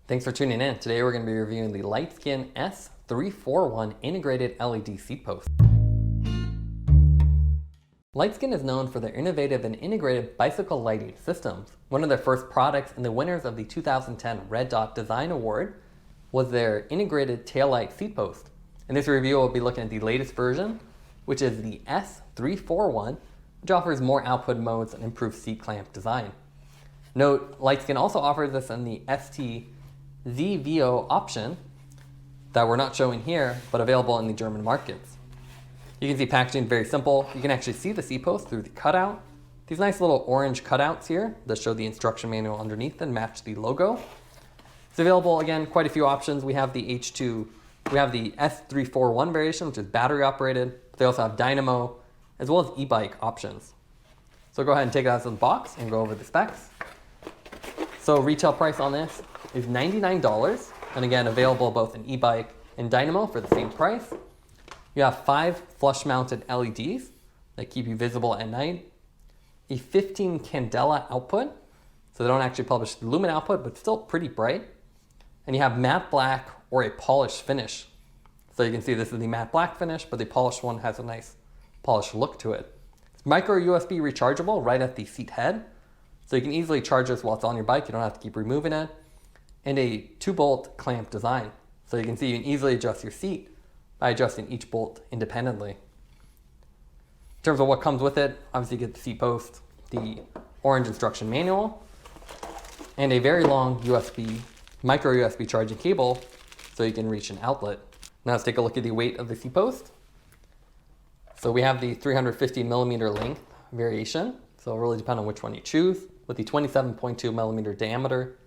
Thanks for tuning in. Today we're going to be reviewing the LightSKIN S341 integrated LED seat post. LightSKIN is known for their innovative and integrated bicycle lighting systems. One of their first products and the winners of the 2010 Red Dot Design Award was their integrated taillight seat post. In this review, we'll be looking at the latest version, which is the S341, which offers more output modes and improved seat clamp design. Note, LightSKIN also offers this in the StVZO option that we're not showing here, but available in the German markets. You can see packaging very simple. You can actually see the seat post through the cutout. These nice little orange cutouts here that show the instruction manual underneath and match the logo. It's available, again, quite a few options. We have the S341 variation, which is battery operated. They also have Dynamo, as well as e-bike options. So go ahead and take it out of the box and go over the specs. So retail price on this is $99, and again, available both in e-bike and Dynamo for the same price. You have 5 flush-mounted LEDs that keep you visible at night, a 15 candela output, so they don't actually publish the lumen output, but still pretty bright, and you have matte black or a polished finish. So you can see this is the matte black finish, but the polished one has a nice polished look to it. It's micro USB rechargeable right at the seat head, so you can easily charge this while it's on your bike. You don't have to keep removing it. And a 2-bolt clamp design. So you can see you can easily adjust your seat by adjusting each bolt independently. In terms of what comes with it, obviously you get the seat post, the orange instruction manual, and a very long micro USB charging cable so you can reach an outlet. Now let's take a look at the weight of the seat post. So we have the 350 millimeter length variation. So it'll really depend on which one you choose. With the 27.2 millimeter diameter,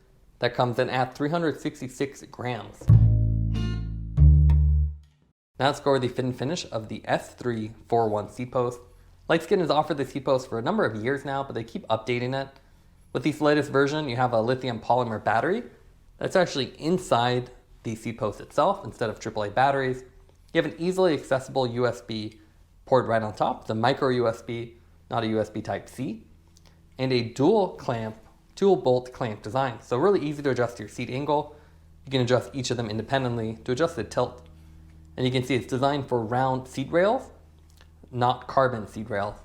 that comes in at 366 grams. Now let's go over the fit and finish of the S341 seat post. LightSKIN has offered the seat post for a number of years now, but they keep updating it. With this latest version, you have a lithium polymer battery that's actually inside the seat post itself instead of AAA batteries. You have an easily accessible USB port right on top, the micro USB, not a USB type C, and a dual bolt clamp design. So really easy to adjust your seat angle. You can adjust each of them independently to adjust the tilt. And you can see it's designed for round seat rails, not carbon seat rails.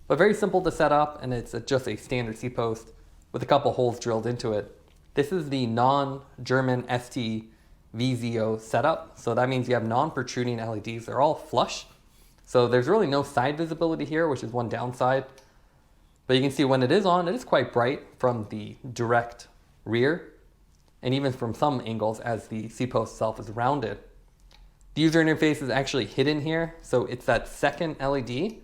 But very simple to set up, and it's just a standard seat post with a couple holes drilled into it. This is the non-German StVZO setup. So that means you have non-protruding LEDs. They're all flush. So there's really no side visibility here, which is one downside. But you can see when it is on, it is quite bright from the direct rear, and even from some angles as the seat post itself is rounded. The user interface is actually hidden here, so it's that second LED,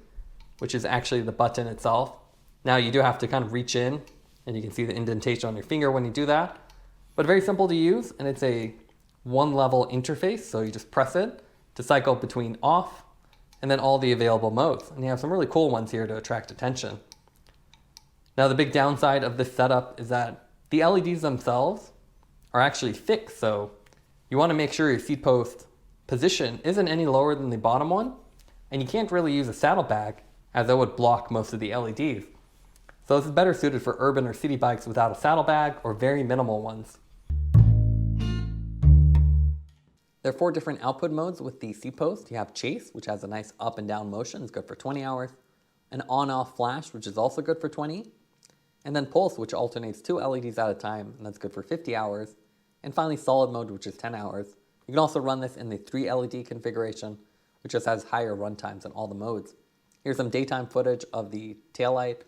which is actually the button itself. Now you do have to kind of reach in, and you can see the indentation on your finger when you do that. But very simple to use, and it's a one-level interface, so you just press it to cycle between off, and then all the available modes. And you have some really cool ones here to attract attention. Now the big downside of this setup is that the LEDs themselves are actually fixed, so you want to make sure your seat post position isn't any lower than the bottom one, and you can't really use a saddlebag as that would block most of the LEDs. So this is better suited for urban or city bikes without a saddlebag or very minimal ones. There are 4 different output modes with the seat post. You have chase, which has a nice up and down motion, it's good for 20 hours. An on-off flash, which is also good for 20. And then pulse, which alternates 2 LEDs at a time, and that's good for 50 hours. And finally solid mode, which is 10 hours. You can also run this in the 3 LED configuration, which just has higher run times in all the modes. Here's some daytime footage of the taillight.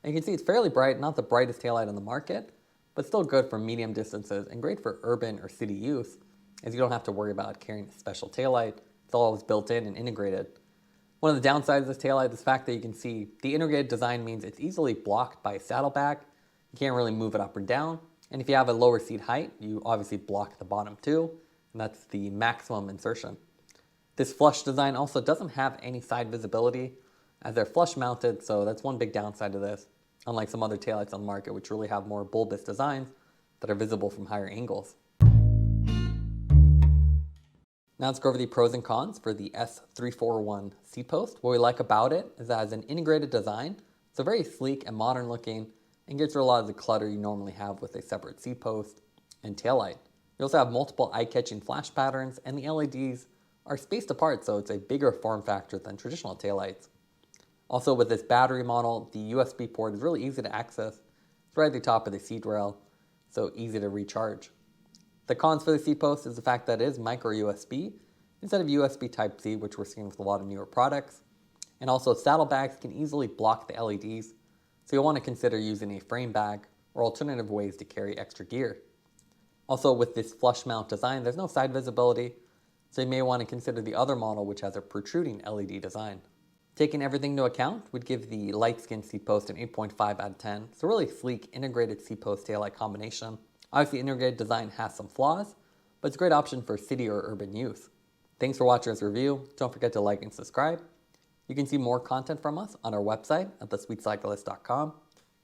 And you can see it's fairly bright, not the brightest taillight on the market, but still good for medium distances and great for urban or city use, as you don't have to worry about carrying a special taillight. It's always built in and integrated. One of the downsides of this taillight is the fact that you can see the integrated design means it's easily blocked by a saddlebag. You can't really move it up or down. And if you have a lower seat height, you obviously block the bottom too, and that's the maximum insertion. This flush design also doesn't have any side visibility as they're flush mounted, so that's one big downside to this, unlike some other taillights on the market which really have more bulbous designs that are visible from higher angles. Now let's go over the pros and cons for the S341 seat post. What we like about it is that it has an integrated design. It's a very sleek and modern looking and gets rid of a lot of the clutter you normally have with a separate seat post. and taillight. You also have multiple eye-catching flash patterns, and the LEDs are spaced apart, so it's a bigger form factor than traditional taillights. Also, with this battery model, the USB port is really easy to access. It's right at the top of the seat rail, so easy to recharge. The cons for the Seatpost is the fact that it is micro USB instead of USB Type-C, which we're seeing with a lot of newer products. And also, saddlebags can easily block the LEDs, so you'll want to consider using a frame bag or alternative ways to carry extra gear. Also, with this flush mount design, there's no side visibility, so you may want to consider the other model, which has a protruding LED design. Taking everything into account, we'd give the LightSKIN Seatpost an 8.5 out of 10. It's a really sleek integrated Seatpost taillight combination. Obviously, integrated design has some flaws, but it's a great option for city or urban use. Thanks for watching this review. Don't forget to like and subscribe. You can see more content from us on our website at thesweetcyclist.com,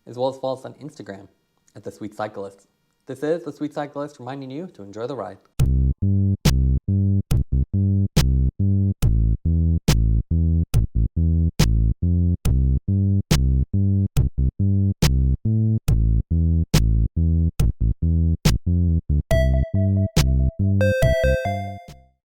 as well as follow us on Instagram at thesweetcyclist. This is The Sweet Cyclist reminding you to enjoy the ride.